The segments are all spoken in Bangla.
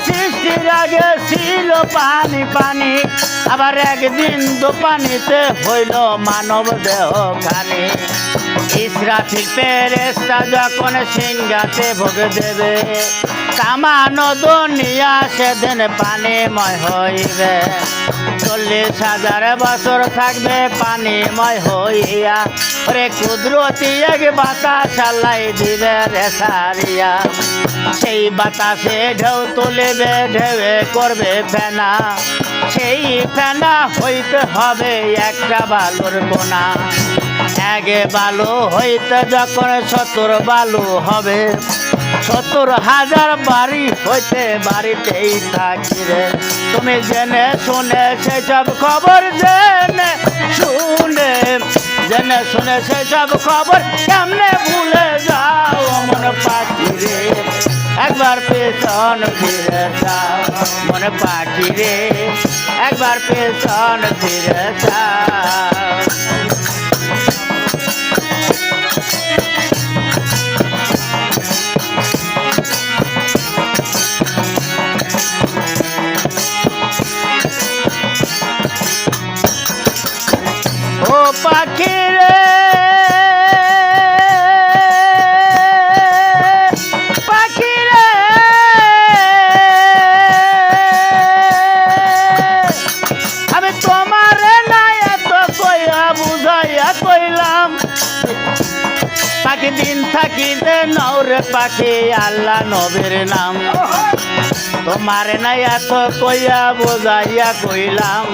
সৃষ্টির আগে ছিল পানি পানি, আবার একদিন তো পানিতে হইল মানব দেহ খানি। ইসরাফিল ফেরেশতা যখন সিংহাতে ভোগ দেবে, কামানো দুনিয়া সেদিন পানিময় হইবে। 40,000 বছর থাকবে পানিময় হইয়া, ওরে কুদরতি এক বাতাস আল্লাহ দিবে রে সারিয়া। সেই বাতাসে ঢেউ তুলিবে, ঢেউয়ে করবে ফেনা, সেই ফেনা হইতে হবে একটা বালুর কোনা। এক বালু হইতে যখন 70 বালু হবে, 70,000 বাড়ি হইতে বাড়িতেই থাকি রে। তুমি জেনে শুনে সেসব খবর জেনে শুনে, জেনে শুনে সেসব খবর কেমনে ভুলে যাও মন পাখি রে। একবার পেছন ফিরে যাও মন পাখি রে, একবার পেছন ফিরে যাও। ও পাখি রে, পাখি রে, আমি তোমার না এত কইয়া বুঝাইয়া কইলাম। পাখি দিন থাকিতে নৌরে পাখি আল্লাহ নবীর নাম, তোমার না এত কইয়া বুঝাইয়া কইলাম।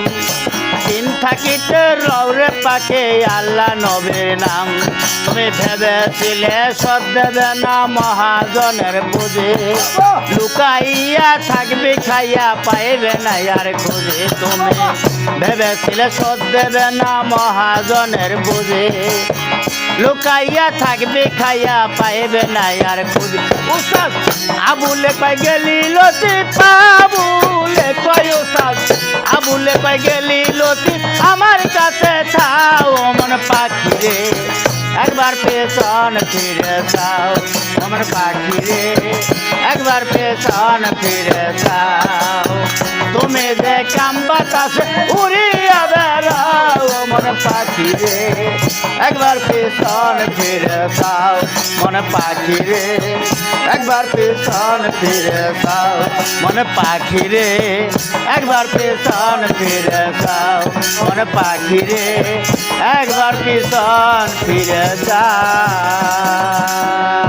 দিন থাকিতে রৌরে পাখি আল্লাহ নবীর নাম। তুমি ভেবেছিলে সদ দেবে না মহাজনের পুঁজি, লুকাইয়া থাকবি খাইয়া পাইবে না আর খুঁজে। তুমি ভেবেছিলে সদ দেবে না মহাজনের পুঁজি, লুকাইয়া থাকবি খাইয়া পাইবে না আর খুঁজে। উস্তাদ আবুলে পাই গেলি লতি, পাবুলে কয় উস্তাদ আবুলে পাই গেলি লতি, আমার কাছে থাও মন পাখি রে। একবার পেছন ফিরে যাও মন পাখি রে, একবার পেছন ফিরে যাও। তুমি যে কাম বাতাসে উড়িয়া বেড়াও মন পাখি রে, একবার পেছন ফিরে যাও মন পাখি রে, একবার পেছন ফিরে যাও মন পাখি রে, একবার পেছন ফিরে যাও মন পাখি রে, একবার পেছন ফিরে যাও।